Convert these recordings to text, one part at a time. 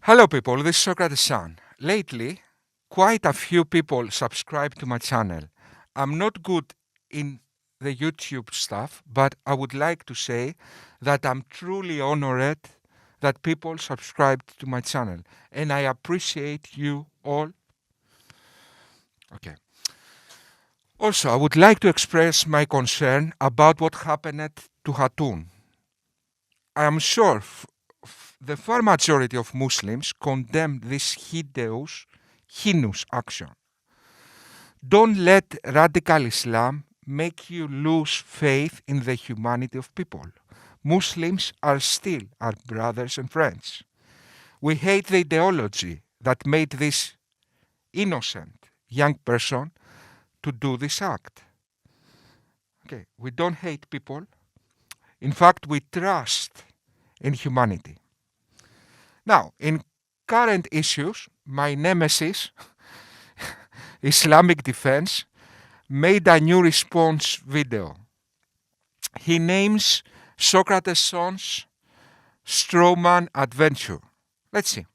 Hello people, this is Socrates son. Lately, quite a few people subscribe to my channel. I'm not good in the YouTube stuff, but I would like to say that I'm truly honored that people subscribed to my channel, and I appreciate you all. Okay. Also, I would like to express my concern about what happened to Hatun. I am sure the far majority of Muslims condemn this heinous action. Don't let radical Islam make you lose faith in the humanity of people. Muslims are still our brothers and friends. We hate the ideology that made this innocent young person to do this act. Okay, we don't hate people. In fact, we trust in humanity. Now, in current issues, my nemesis, Islamic Defense, made a new response video. He names Socrates' son's Strawman Adventure. Let's see.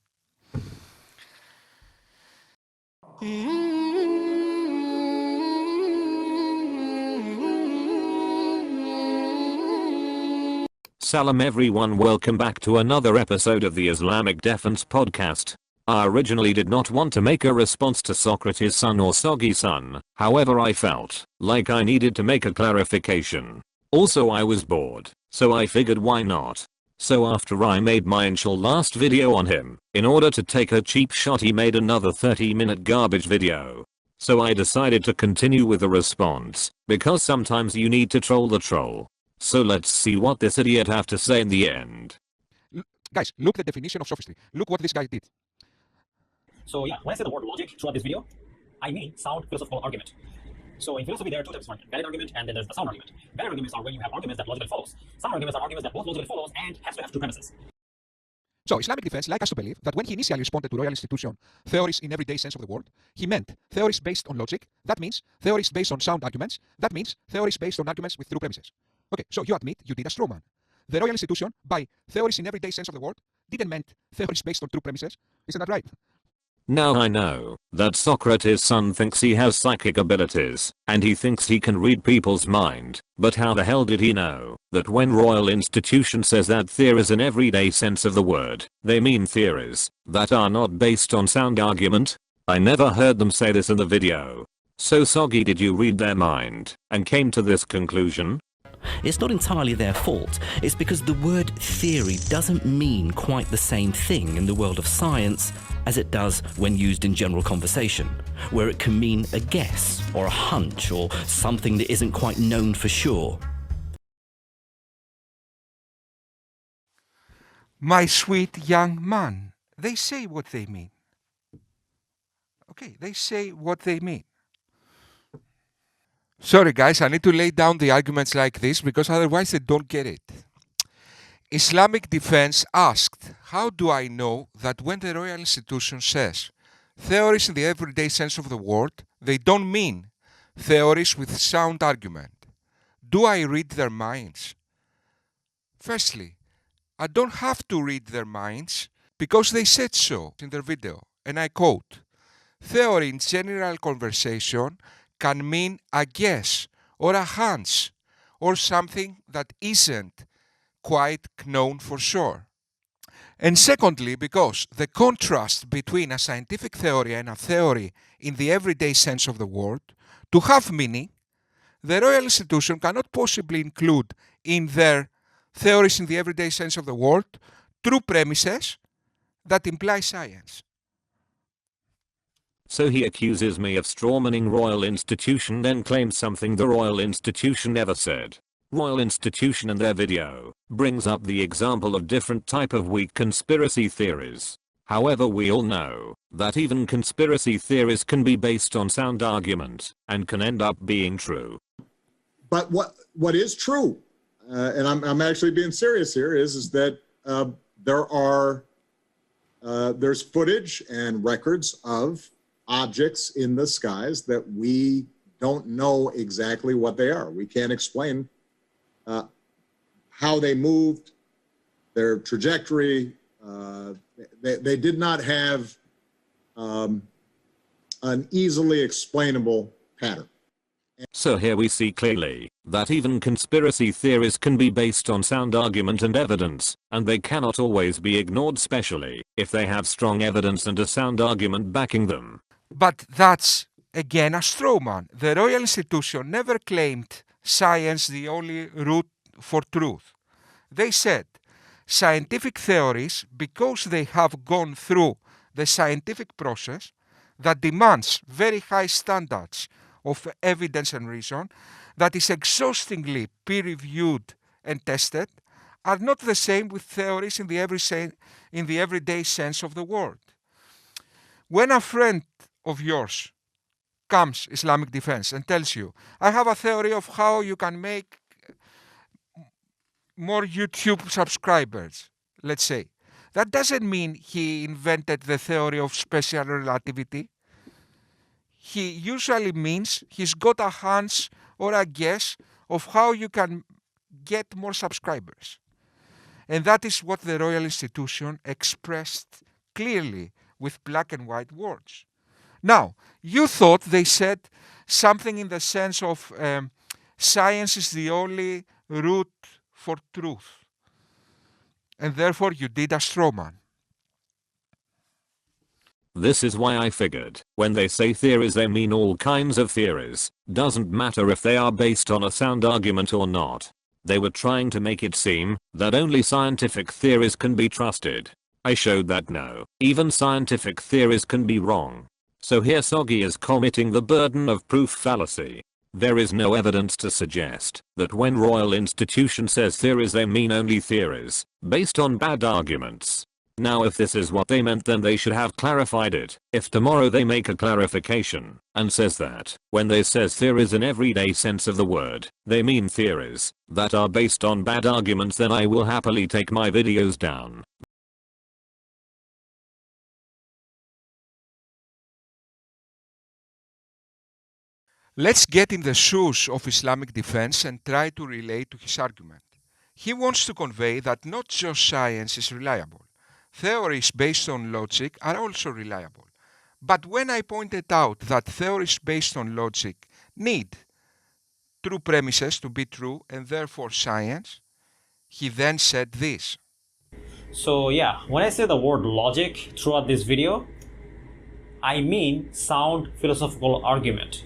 Salam everyone, welcome back to another episode of the Islamic Defense podcast. I originally did not want to make a response to Socrates' son or Soggy son, however I felt like I needed to make a clarification. Also I was bored, so I figured why not. So after I made my initial last video on him, in order to take a cheap shot he made another 30-minute garbage video. So I decided to continue with the response, because sometimes you need to troll the troll. So let's see what this idiot have to say in the end. Guys, look the definition of sophistry. Look what this guy did. So yeah, when I say the word logic throughout this video, I mean sound philosophical argument. So in philosophy, there are two types of argument: valid argument and then there's the sound argument. Valid arguments are when you have arguments that logically follows. Sound arguments are arguments that both logically follows and has to have two premises. So Islamic Defense like us to believe that when he initially responded to royal institution theories in everyday sense of the word, he meant theories based on logic. That means theories based on sound arguments. That means theories based on arguments with true premises. Okay, so you admit you did a straw man. The royal institution, by theories in everyday sense of the word, didn't mean theories based on true premises. Isn't that right? Now I know that Socrates' son thinks he has psychic abilities, and he thinks he can read people's mind, but how the hell did he know that when royal institution says that theories in everyday sense of the word, they mean theories that are not based on sound argument? I never heard them say this in the video. So Soggy, did you read their mind and came to this conclusion? It's not entirely their fault. It's because the word theory doesn't mean quite the same thing in the world of science as it does when used in general conversation, where it can mean a guess or a hunch or something that isn't quite known for sure. My sweet young man, they say what they mean. Okay, they say what they mean. Sorry guys, I need to lay down the arguments like this because otherwise they don't get it. Islamic Defense asked, how do I know that when the royal institution says theories in the everyday sense of the word, they don't mean theories with sound argument? Do I read their minds? Firstly, I don't have to read their minds because they said so in their video, and I quote, theory in general conversation can mean a guess or a hunch or something that isn't quite known for sure. And secondly, because the contrast between a scientific theory and a theory in the everyday sense of the word, to have meaning, the royal institution cannot possibly include in their theories in the everyday sense of the word true premises that imply science. So he accuses me of strawmanning royal institution, then claims something the royal institution never said. Royal institution in their video brings up the example of different type of weak conspiracy theories. However, we all know that even conspiracy theories can be based on sound argument and can end up being true. But what is true, and I'm actually being serious here, is that there's footage and records of objects in the skies that we don't know exactly what they are. We can't explain how they moved, their trajectory. they did not have an easily explainable pattern. So here we see clearly that even conspiracy theories can be based on sound argument and evidence, and they cannot always be ignored, especially if they have strong evidence and a sound argument backing them. But that's again a straw man. The Royal Institution never claimed science the only route for truth. They said scientific theories, because they have gone through the scientific process that demands very high standards of evidence and reason, that is exhaustingly peer-reviewed and tested, are not the same with theories in the everyday sense of the word. When a friend of yours comes, Islamic Defense, and tells you, I have a theory of how you can make more YouTube subscribers, let's say, that doesn't mean he invented the theory of special relativity. He usually means he's got a hunch or a guess of how you can get more subscribers. And that is what the Royal Institution expressed clearly with black and white words. Now, you thought they said something in the sense of science is the only route for truth. And therefore you did a straw man. This is why I figured, when they say theories they mean all kinds of theories, doesn't matter if they are based on a sound argument or not. They were trying to make it seem that only scientific theories can be trusted. I showed that no, even scientific theories can be wrong. So here Soggy is committing the burden of proof fallacy. There is no evidence to suggest that when Royal Institution says theories they mean only theories, based on bad arguments. Now if this is what they meant, then they should have clarified it. If tomorrow they make a clarification and says that when they says theories in everyday sense of the word, they mean theories that are based on bad arguments, then I will happily take my videos down. Let's get in the shoes of Islamic Defense and try to relate to his argument. He wants to convey that not just science is reliable. Theories based on logic are also reliable. But when I pointed out that theories based on logic need true premises to be true and therefore science, he then said this. So yeah, when I say the word logic throughout this video, I mean sound philosophical argument.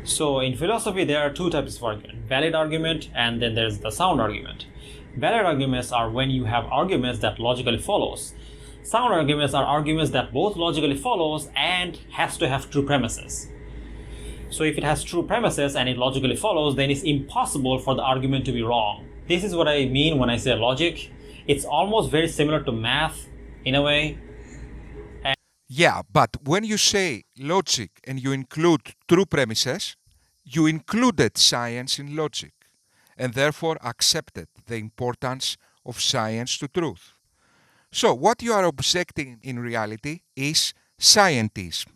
So in philosophy there are two types of argument, valid argument and then there's the sound argument. Valid arguments are when you have arguments that logically follows. Sound arguments are arguments that both logically follows and has to have true premises. So if it has true premises and it logically follows, then it's impossible for the argument to be wrong. This is what I mean when I say logic. It's almost very similar to math in a way. Yeah, but when you say logic and you include true premises, you included science in logic and therefore accepted the importance of science to truth. So what you are objecting in reality is scientism,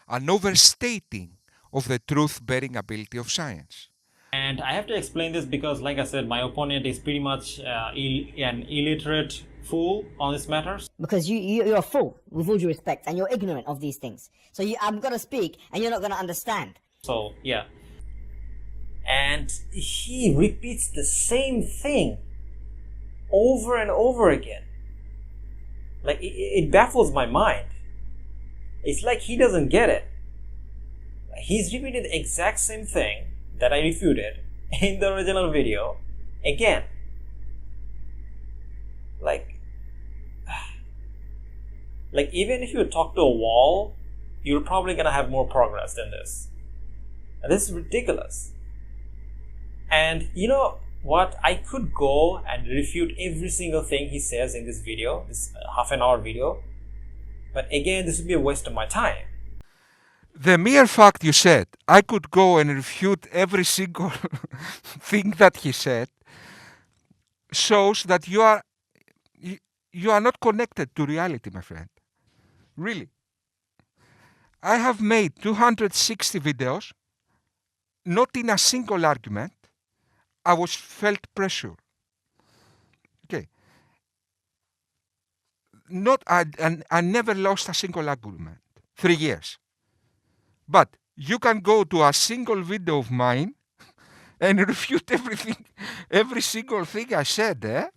an overstating of the truth-bearing ability of science. And I have to explain this because, like I said, my opponent is pretty much an illiterate fool on this matter. Because you're a fool, with all due respect, and you're ignorant of these things. So I'm going to speak, and you're not going to understand. So, yeah. And he repeats the same thing over and over again. Like, it baffles my mind. It's like he doesn't get it. He's repeating the exact same thing that I refuted in the original video again. Like even if you talk to a wall, you're probably gonna have more progress than this. And this is ridiculous. And you know what? I could go and refute every single thing he says in this video, this half-an-hour video. But again, this would be a waste of my time. The mere fact you said, I could go and refute every single thing that he said, shows that you are not connected to reality, my friend. Really. I have made 260 videos, not in a single argument. I felt pressure. Okay. I never lost a single argument. 3 years. But you can go to a single video of mine and refute everything, every single thing I said, eh?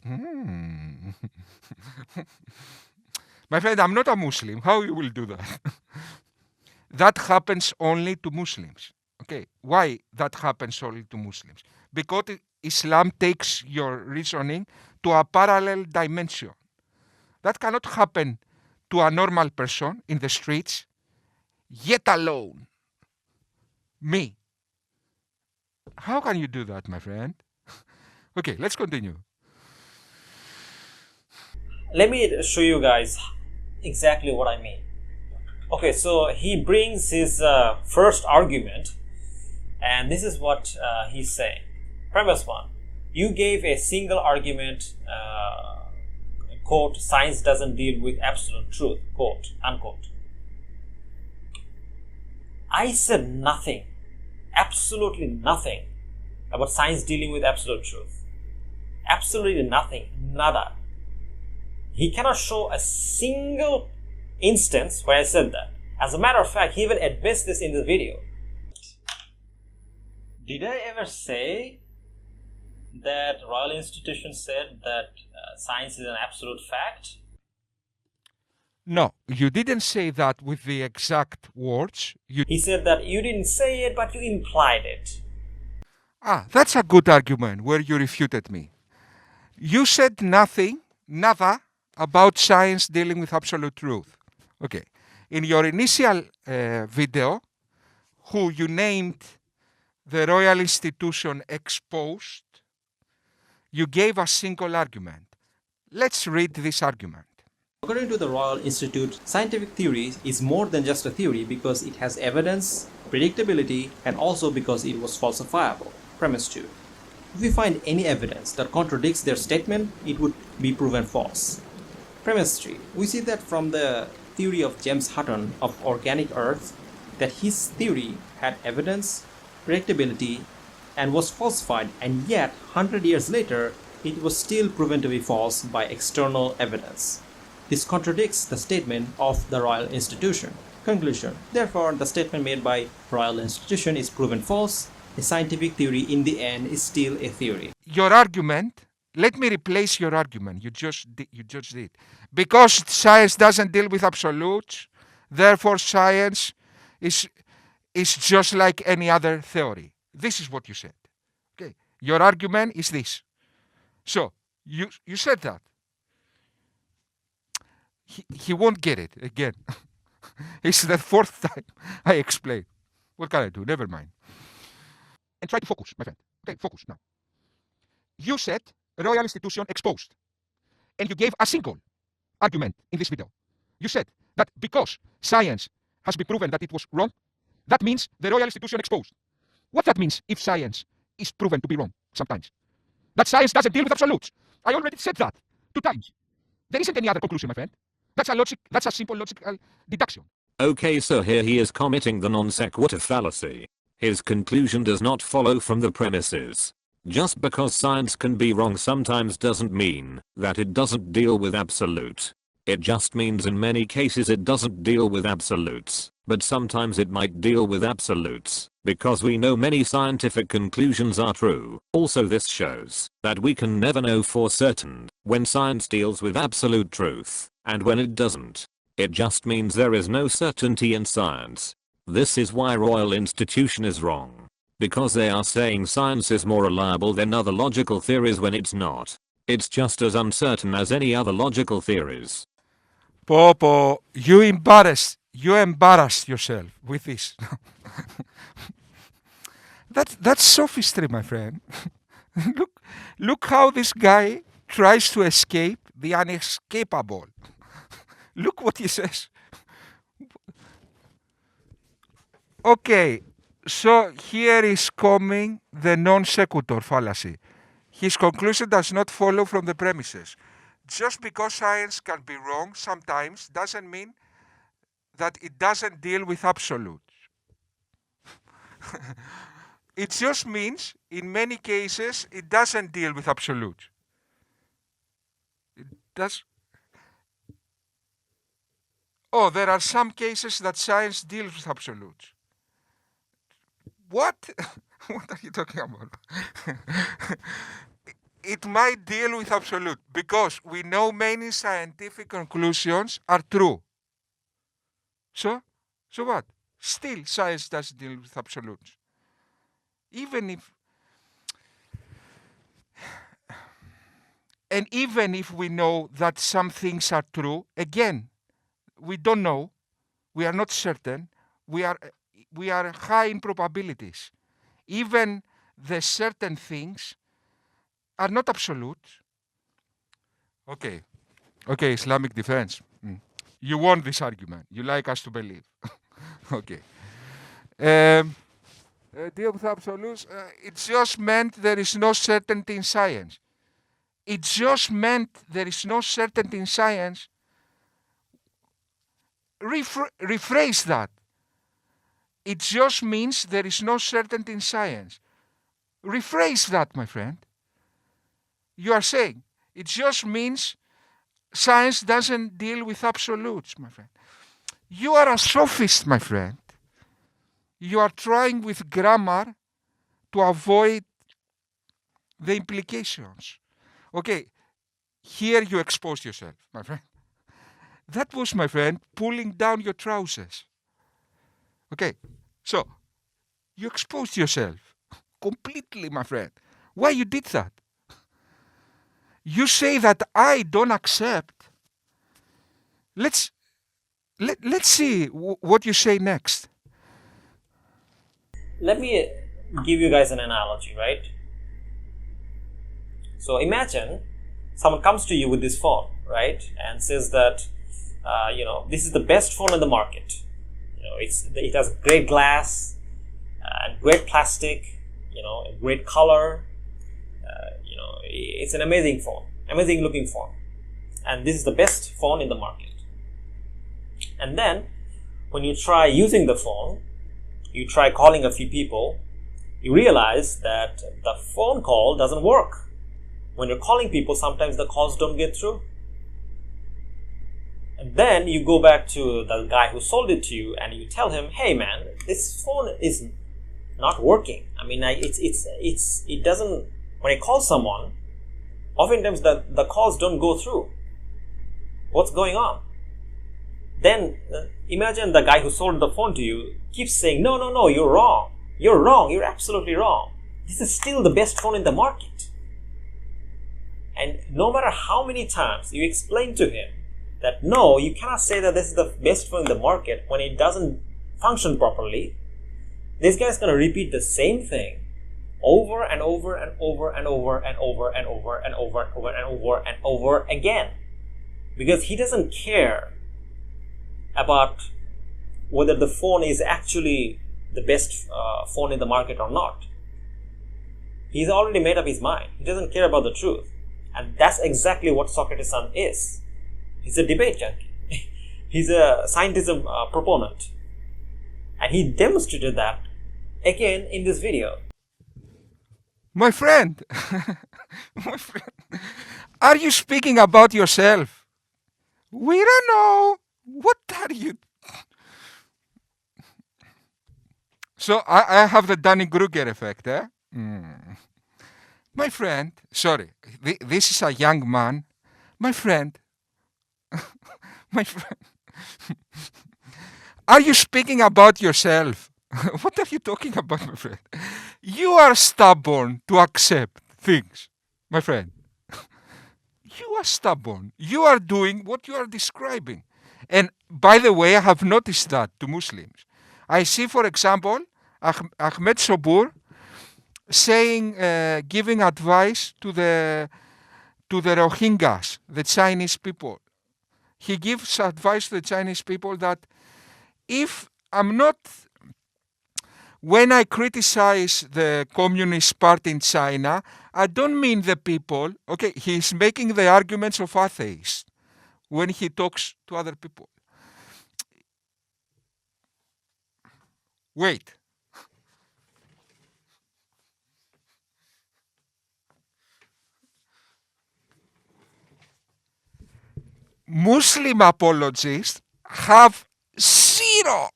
My friend, I'm not a Muslim. How you will do that? That happens only to Muslims. Okay, why that happens only to Muslims? Because Islam takes your reasoning to a parallel dimension. That cannot happen to a normal person in the streets, yet alone me. How can you do that, my friend? Okay, let's continue. Let me show you guys exactly what I mean. Okay, so he brings his first argument, and this is what he's saying. Premise 1. You gave a single argument, quote, science doesn't deal with absolute truth, quote, unquote. I said nothing, absolutely nothing about science dealing with absolute truth. Absolutely nothing, nada. He cannot show a single instance where I said that. As a matter of fact, he even admits this in the video. Did I ever say that Royal Institution said that science is an absolute fact? No, you didn't say that with the exact words. He said that you didn't say it, but you implied it. That's a good argument where you refuted me. You said nothing, nada, about science dealing with absolute truth. Okay. In your initial video, who you named the Royal Institution exposed, you gave a single argument. Let's read this argument. According to the Royal Institute, scientific theory is more than just a theory because it has evidence, predictability, and also because it was falsifiable. Premise 2. If we find any evidence that contradicts their statement, it would be proven false. Premise 3. We see that from the theory of James Hutton of organic Earth, that his theory had evidence, predictability, and was falsified, and yet 100 years later, it was still proven to be false by external evidence. This contradicts the statement of the Royal Institution. Conclusion. Therefore, the statement made by Royal Institution is proven false. A scientific theory in the end is still a theory. Your argument, let me replace your argument. You just did. Because science doesn't deal with absolutes, therefore science is just like any other theory. This is what you said. Okay. Your argument is this. So, you said that. He won't get it again. It's the fourth time I explain. What can I do? Never mind. And try to focus, my friend. Okay, focus now. You said Royal Institution exposed. And you gave a single argument in this video. You said that because science has been proven that it was wrong, that means the Royal Institution exposed. What that means if science is proven to be wrong sometimes? That science doesn't deal with absolutes. I already said that 2 times. There isn't any other conclusion, my friend. That's a simple logical deduction. Okay, so here he is committing the non sequitur fallacy. His conclusion does not follow from the premises. Just because science can be wrong sometimes doesn't mean that it doesn't deal with absolute. It just means in many cases it doesn't deal with absolutes, but sometimes it might deal with absolutes, because we know many scientific conclusions are true. Also, this shows that we can never know for certain when science deals with absolute truth, and when it doesn't. It just means there is no certainty in science. This is why Royal Institution is wrong. Because they are saying science is more reliable than other logical theories when it's not. It's just as uncertain as any other logical theories. Popo, you embarrassed yourself with this. That's sophistry, my friend. Look how this guy tries to escape the unescapable. Look what he says. Okay, so here is coming the non sequitur fallacy. His conclusion does not follow from the premises. Just because science can be wrong sometimes doesn't mean that it doesn't deal with absolutes. It just means in many cases it doesn't deal with absolutes. It does. Oh, there are some cases that science deals with absolutes. What? What are you talking about? It might deal with absolute because we know many scientific conclusions are true. So, so what? Still, science does deal with absolutes. Even if, and even if we know that some things are true, again, we don't know. We are not certain. We are, we are high in probabilities. Even the certain things are not absolute. Okay, okay, Islamic defense. You won this argument. You like us to believe. Okay. Deal with absolutes. It just meant there is no certainty in science. It just meant there is no certainty in science. Rephrase that. It just means there is no certainty in science. Rephrase that, my friend. You are saying it just means science doesn't deal with absolutes, my friend. You are a sophist, my friend. You are trying with grammar to avoid the implications. Okay, here you exposed yourself, my friend. That was, my friend, pulling down your trousers. Okay, so you exposed yourself completely, my friend. Why you did that? You say that I don't accept. Let's see what you say next. Let me give you guys an analogy, right? So imagine someone comes to you with this phone, right, and says that this is the best phone in the market. It has great glass and great plastic, great color. It's an amazing phone, amazing looking phone, and this is the best phone in the market. And then when you try using the phone, you try calling a few people, you realize that the phone call doesn't work. When you're calling people, sometimes the calls don't get through. And then you go back to the guy who sold it to you and you tell him, hey man, this phone is not working. I mean, it doesn't, when I call someone, oftentimes the calls don't go through. What's going on? Then imagine the guy who sold the phone to you keeps saying, no, you're wrong. You're wrong. You're absolutely wrong. This is still the best phone in the market. And no matter how many times you explain to him that no, you cannot say that this is the best phone in the market when it doesn't function properly, this guy's going to repeat the same thing over and over and over and over and over and over and over and over and over and over again, because he doesn't care about whether the phone is actually the best phone in the market or not. He's already made up his mind. He doesn't care about the truth. And that's exactly what Socrates' son is. He's a debate junkie. He's a scientism proponent. And he demonstrated that again in this video. My friend, my friend, are you speaking about yourself? We don't know. What are you? So I have the Dunning-Kruger effect, eh? My friend, sorry, this is a young man. My friend, my friend, are you speaking about yourself? What are you talking about, my friend? You are stubborn to accept things, my friend. You are stubborn. You are doing what you are describing. And by the way, I have noticed that to Muslims. I see, for example, Ahmed Sobur saying, giving advice to the Rohingyas, the Chinese people. He gives advice to the Chinese people that if I'm not, when I criticize the Communist Party in China, I don't mean the people. Okay, he's making the arguments of atheists when he talks to other people. Wait. Muslim apologists have zero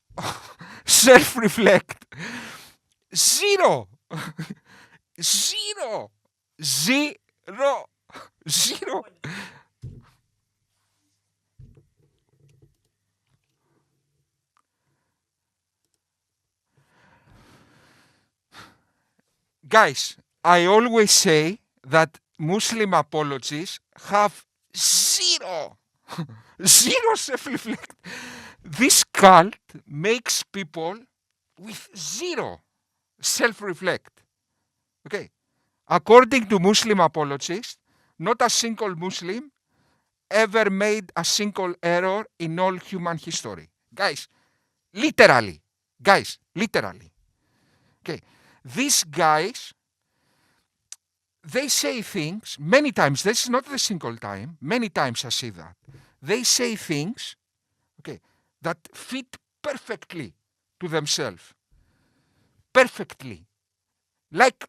self-reflect. Zero. Zero. Zero. Zero. Guys, I always say that Muslim apologists have zero, zero self-reflect. This cult makes people with zero self-reflect. Okay. According to Muslim apologists, not a single Muslim ever made a single error in all human history. Guys, literally. Guys, literally. Okay. These guys, they say things many times. This is not the single time. Many times I see that. They say things, okay, that fit perfectly to themselves. Perfectly. Like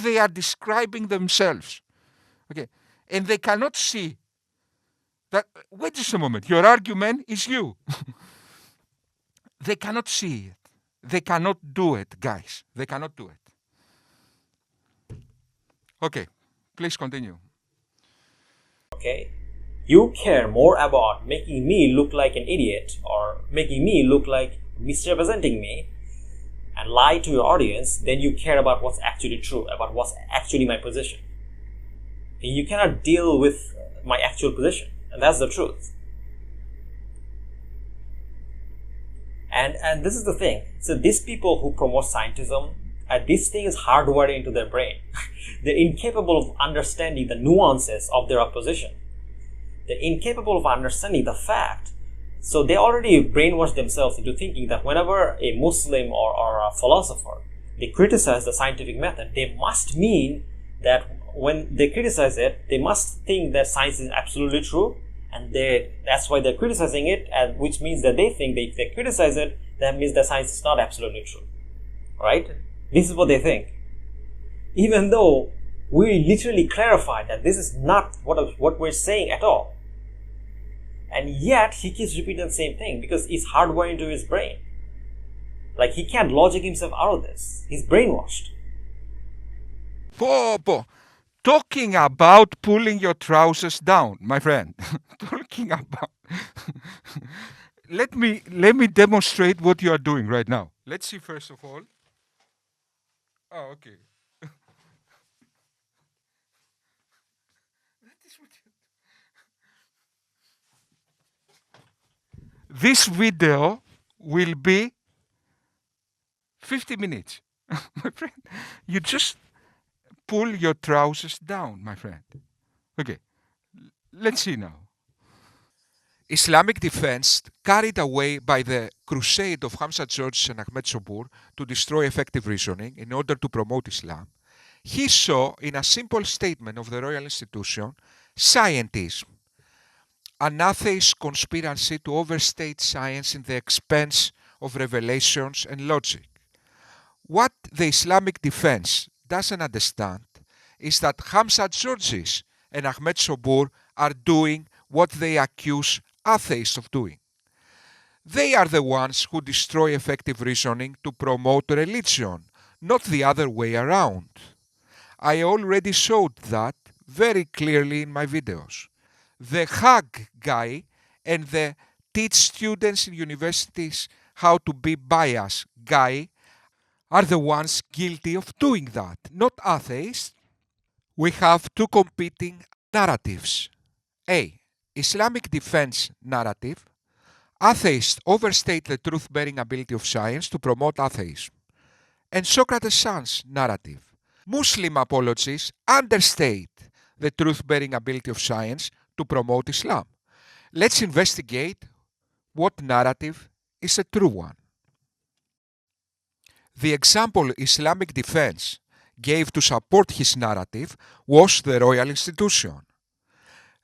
they are describing themselves. Okay. And they cannot see that, wait just a moment, your argument is you. They cannot see it. They cannot do it, guys. They cannot do it. Okay, please continue. Okay, you care more about making me look like an idiot or making me look like misrepresenting me and lie to your audience than you care about what's actually true, about what's actually my position. You cannot deal with my actual position, and that's the truth. And this is the thing. So these people who promote scientism, this thing is hardwired into their brain. They're incapable of understanding the nuances of their opposition. They're incapable of understanding the fact. So they already brainwashed themselves into thinking that whenever a Muslim or a philosopher, they criticize the scientific method, they must mean that when they criticize it, they must think that science is absolutely true, and that's why they're criticizing it, and which means that they think that if they criticize it, that means that science is not absolutely true. Right? This is what they think. Even though we literally clarified that this is not what we're saying at all. And yet, he keeps repeating the same thing because it's hardwired into his brain. Like, he can't logic himself out of this. He's brainwashed. Talking about pulling your trousers down, my friend. Talking about... let me demonstrate what you are doing right now. Let's see first of all. Oh, okay. This video will be 50 minutes. My friend, you just pull your trousers down, my friend. Okay, let's see now. Islamic defense carried away by the crusade of Hamza George and Ahmed Sobur to destroy effective reasoning in order to promote Islam, he saw in a simple statement of the royal institution scientism, an atheist conspiracy to overstate science in the expense of revelations and logic. What the Islamic defense doesn't understand is that Hamza Georges and Ahmed Sobur are doing what they accuse atheists of doing. They are the ones who destroy effective reasoning to promote religion, not the other way around. I already showed that very clearly in my videos. The hug guy and the teach students in universities how to be biased guy are the ones guilty of doing that, not atheists. We have two competing narratives. A. Islamic defense narrative. Atheists overstate the truth-bearing ability of science to promote atheism. And Socrates' son's narrative. Muslim apologists understate the truth-bearing ability of science to promote Islam. Let's investigate what narrative is a true one. The example Islamic defense gave to support his narrative was the royal institution.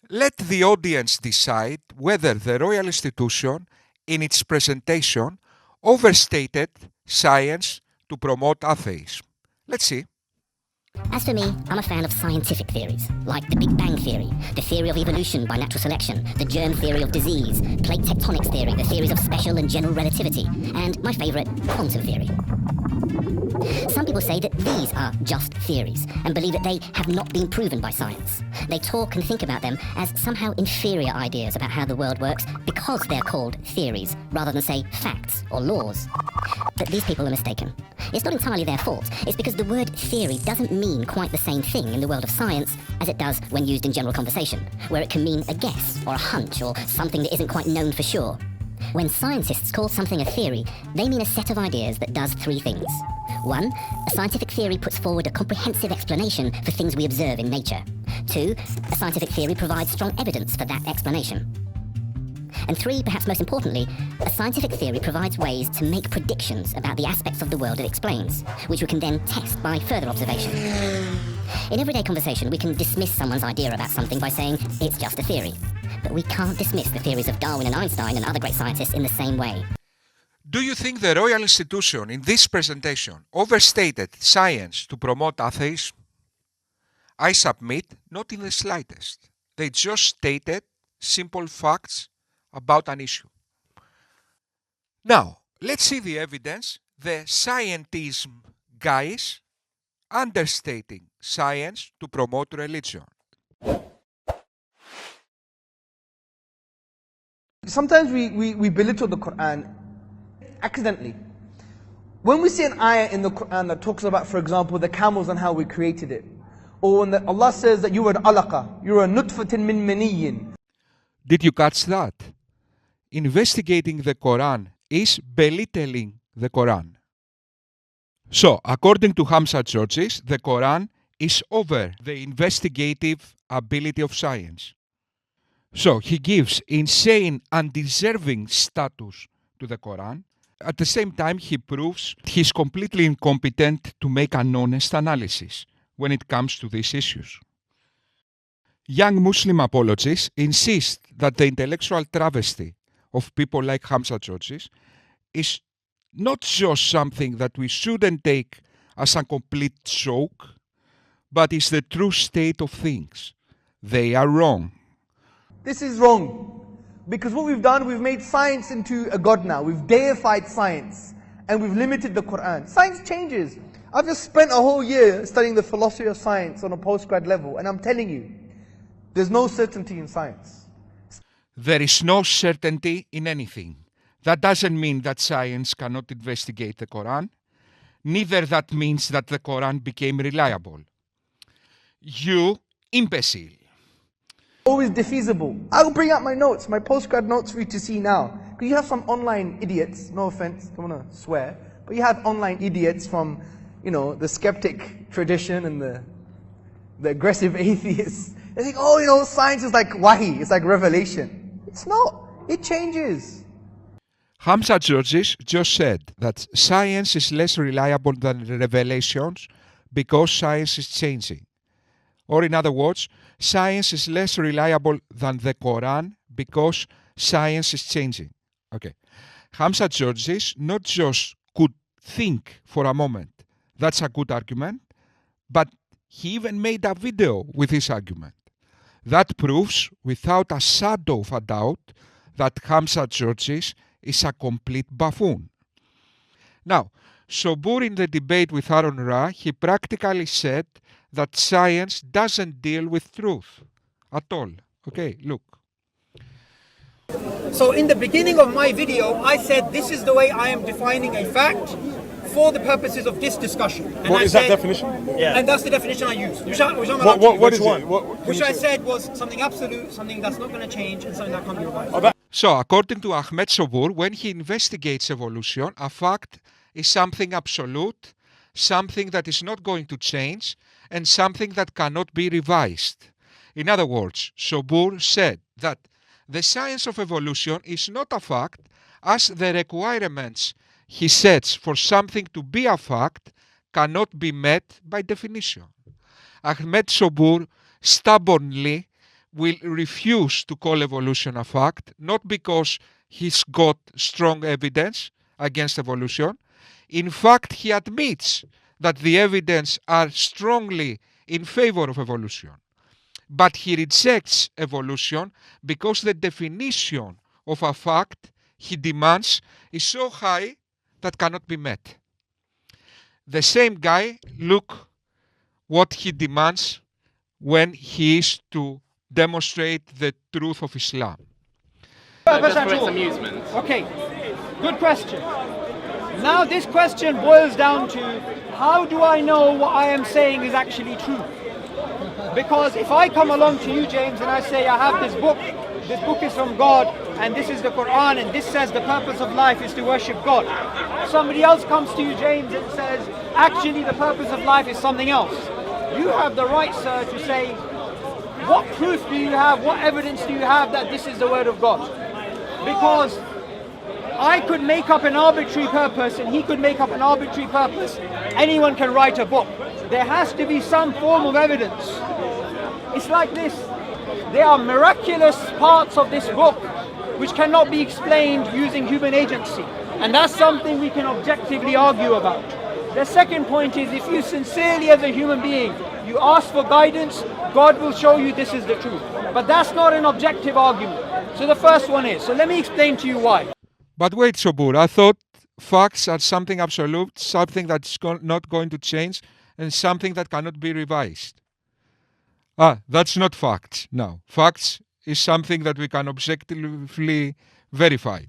Let the audience decide whether the royal institution, in its presentation, overstated science to promote atheism. Let's see. As for me, I'm a fan of scientific theories, like the Big Bang Theory, the theory of evolution by natural selection, the germ theory of disease, plate tectonics theory, the theories of special and general relativity, and my favourite, quantum theory. Some people say that these are just theories and believe that they have not been proven by science. They talk and think about them as somehow inferior ideas about how the world works because they're called theories rather than, say, facts or laws. But these people are mistaken. It's not entirely their fault. It's because the word theory doesn't mean quite the same thing in the world of science as it does when used in general conversation, where it can mean a guess or a hunch or something that isn't quite known for sure. When scientists call something a theory, they mean a set of ideas that does three things. One, a scientific theory puts forward a comprehensive explanation for things we observe in nature. Two, a scientific theory provides strong evidence for that explanation. And three, perhaps most importantly, a scientific theory provides ways to make predictions about the aspects of the world it explains, which we can then test by further observation. In everyday conversation, we can dismiss someone's idea about something by saying, it's just a theory. But we can't dismiss the theories of Darwin and Einstein and other great scientists in the same way. Do you think the Royal Institution in this presentation overstated science to promote atheism? I submit not in the slightest. They just stated simple facts about an issue. Now, let's see the evidence the scientism guys understating science to promote religion. Sometimes we belittle the Quran accidentally. When we see an ayah in the Quran that talks about, for example, the camels and how we created it, or when Allah says that you were alaqa, you were a nutfatin min maniyyin. Did you catch that? Investigating the Quran is belittling the Quran. So, according to Hamza Georges, the Quran is over the investigative ability of science. So, he gives insane, undeserving status to the Quran. At the same time, he proves he's completely incompetent to make an honest analysis when it comes to these issues. Young Muslim apologists insist that the intellectual travesty of people like Hamza Georges is not just something that we shouldn't take as a complete joke, but is the true state of things. They are wrong. This is wrong. Because what we've done, we've made science into a god now. We've deified science. And we've limited the Quran. Science changes. I've just spent a whole year studying the philosophy of science on a postgrad level. And I'm telling you, there's no certainty in science. There is no certainty in anything. That doesn't mean that science cannot investigate the Quran. Neither that means that the Quran became reliable. You imbecile. Always defeasible. I'll bring out my notes, my postgrad notes for you to see now. Because you have some online idiots, no offense, don't want to swear, but you have online idiots from, the skeptic tradition and the aggressive atheists. They think, science is like wahi, it's like revelation. It's not. It changes. Hamza Georges just said that science is less reliable than revelations because science is changing. Or in other words, science is less reliable than the Quran because science is changing. Okay. Hamza Georges not just could think for a moment, that's a good argument, but he even made a video with his argument. That proves, without a shadow of a doubt, that Hamza Georges is a complete buffoon. Now, Sobur in the debate with Aaron Ra, he practically said that science doesn't deal with truth at all. Okay, look. So in the beginning of my video, I said this is the way I am defining a fact for the purposes of this discussion. And what is that definition? Yeah. And that's the definition I used. Which I said was something absolute, something that's not going to change, and something that can't be revised. So, according to Ahmed Sobur, when he investigates evolution, a fact is something absolute, something that is not going to change, and something that cannot be revised. In other words, Sobur said that the science of evolution is not a fact, as the requirements he sets for something to be a fact cannot be met by definition. Ahmed Sobur stubbornly will refuse to call evolution a fact, not because he's got strong evidence against evolution. In fact, he admits that the evidence are strongly in favor of evolution. But he rejects evolution because the definition of a fact he demands is so high that cannot be met. The same guy, look what he demands when he is to demonstrate the truth of Islam. Just for its amusement. Okay, good question. Now this question boils down to, how do I know what I am saying is actually true? Because if I come along to you, James, and I say I have this book is from God, and this is the Quran, and this says the purpose of life is to worship God. Somebody else comes to you, James, and says, actually the purpose of life is something else. You have the right, sir, to say, what proof do you have, what evidence do you have that this is the word of God? Because I could make up an arbitrary purpose and he could make up an arbitrary purpose. Anyone can write a book. There has to be some form of evidence. It's like this. There are miraculous parts of this book which cannot be explained using human agency. And that's something we can objectively argue about. The second point is, if you sincerely as a human being, you ask for guidance, God will show you this is the truth. But that's not an objective argument. So the first one is. So let me explain to you why. But wait, Sobur, I thought facts are something absolute, something that's not going to change, and something that cannot be revised. That's not facts. No, facts is something that we can objectively verify.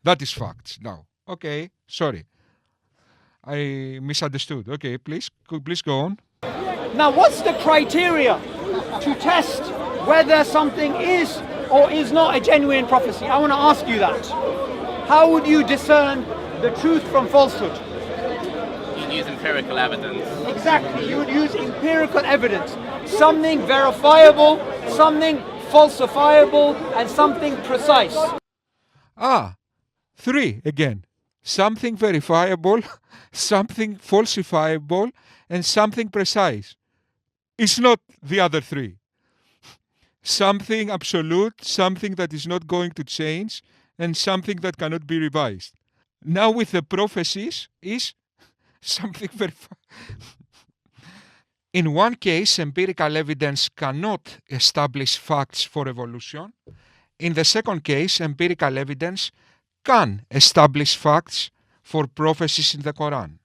That is facts. No. Okay, sorry. I misunderstood. Okay, please go on. Now, what's the criteria to test whether something is or is not a genuine prophecy? I want to ask you that. How would you discern the truth from falsehood? You'd use empirical evidence. Exactly, you would use empirical evidence. Something verifiable, something falsifiable, and something precise. Three again. Something verifiable, something falsifiable, and something precise. It's not the other three. Something absolute, something that is not going to change, and something that cannot be revised. Now with the prophecies is something verifiable. In one case, empirical evidence cannot establish facts for evolution. In the second case, empirical evidence can establish facts for prophecies in the Quran.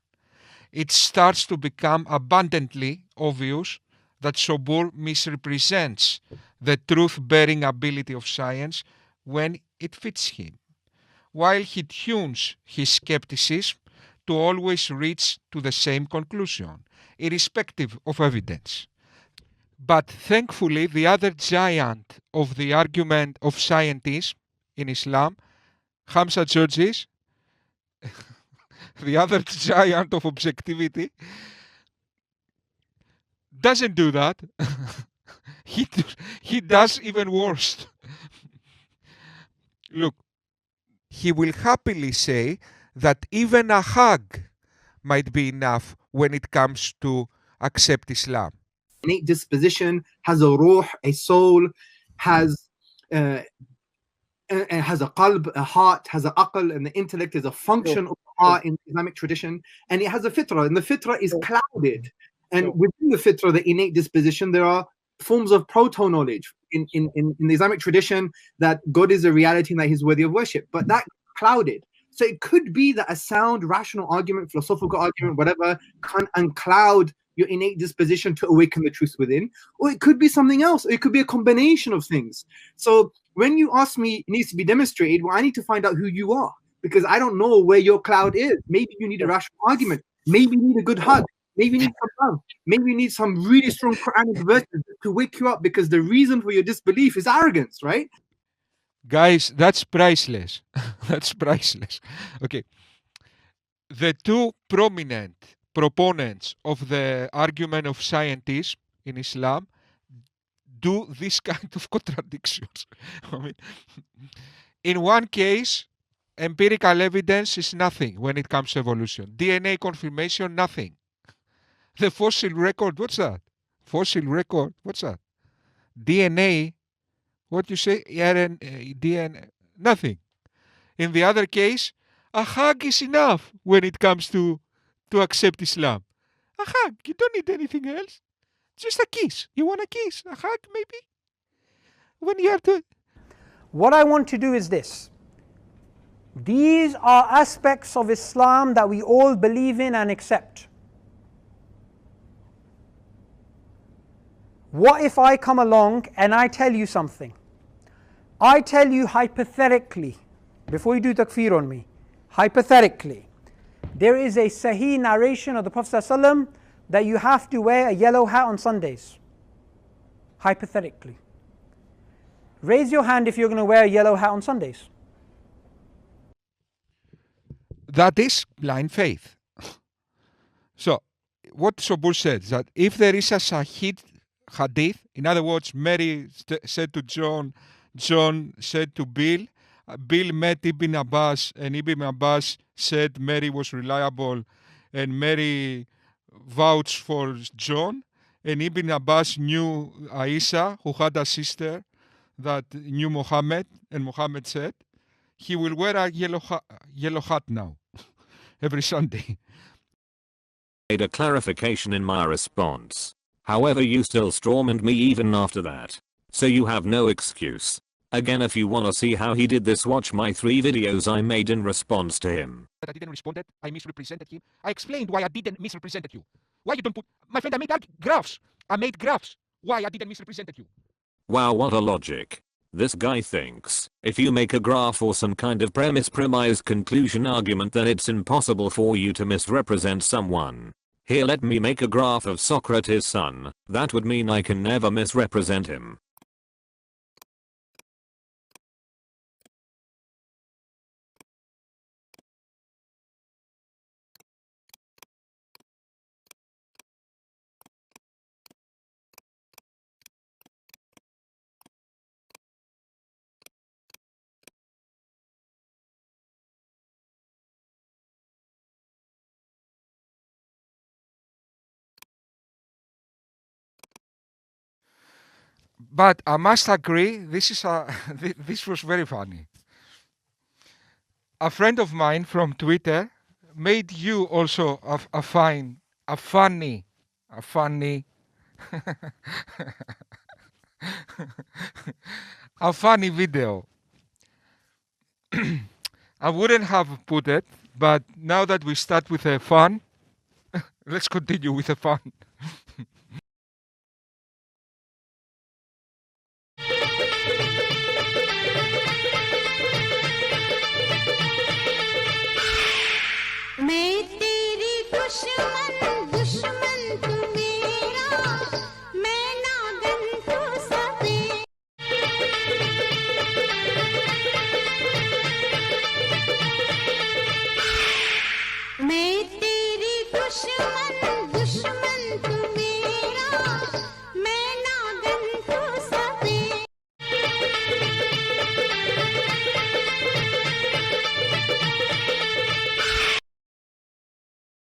It starts to become abundantly obvious that Sobur misrepresents the truth-bearing ability of science when it fits him, while he tunes his skepticism to always reach to the same conclusion, irrespective of evidence. But thankfully, the other giant of the argument of scientism in Islam, Hamza Georges, the other giant of objectivity, doesn't do that. He does even worse. Look, he will happily say that even a hug might be enough when it comes to accept Islam. Innate disposition, has a ruh, a soul, has a qalb, a heart, has a aql, and the intellect is a function of the heart in Islamic tradition, and it has a fitrah, and the fitrah is clouded. And within the fitrah, the innate disposition, there are forms of proto-knowledge in the Islamic tradition that God is a reality and that He's worthy of worship, but that clouded. So it could be that a sound, rational argument, philosophical argument, whatever, can uncloud your innate disposition to awaken the truth within, or it could be something else, or it could be a combination of things. So when you ask me, it needs to be demonstrated, well, I need to find out who you are, because I don't know where your cloud is. Maybe you need a rational argument. Maybe you need a good hug. Maybe you need some love. Maybe you need some really strong Quranic verses to wake you up, because the reason for your disbelief is arrogance, right? Guys, that's priceless. That's priceless. Okay. The two prominent proponents of the argument of scientism in Islam do this kind of contradictions. I mean, in one case, empirical evidence is nothing when it comes to evolution. DNA confirmation, nothing. The fossil record, what's that? Fossil record, what's that? DNA, what you say? RNA, DNA, nothing. In the other case, a hug is enough when it comes to accept Islam. A hug. You don't need anything else. Just a kiss. You want a kiss? A hug, maybe? When you have to... What I want to do is this. These are aspects of Islam that we all believe in and accept. What if I come along and I tell you something? I tell you hypothetically, before you do takfir on me, hypothetically, there is a sahih narration of the Prophet ﷺ that you have to wear a yellow hat on Sundays. Hypothetically. Raise your hand if you're going to wear a yellow hat on Sundays. That is blind faith. So, what Sobur said is that if there is a Sahih hadith, in other words, Mary said to John, John said to Bill, Bill met Ibn Abbas, and Ibn Abbas said Mary was reliable, and Mary vouched for John, and Ibn Abbas knew Aisha, who had a sister that knew Muhammad, and Muhammad said, he will wear a yellow hat now, every Sunday. Made a clarification in my response. However, you still stormed me even after that. So you have no excuse. Again, if you wanna see how he did this, watch my 3 videos I made in response to him. I didn't respond, I misrepresented him. I explained why I didn't misrepresent you. Why you don't put... My friend, I made graphs. I made graphs. Why I didn't misrepresent you. Wow, what a logic. This guy thinks, if you make a graph or some kind of premise conclusion argument, then it's impossible for you to misrepresent someone. Here, let me make a graph of Socrates' son. That would mean I can never misrepresent him. But I must agree, this was very funny. A friend of mine from Twitter made you also a funny a funny video. I wouldn't have put it, but now that we start with a fun, let's continue with the fun. मैं तेरी दुश्मन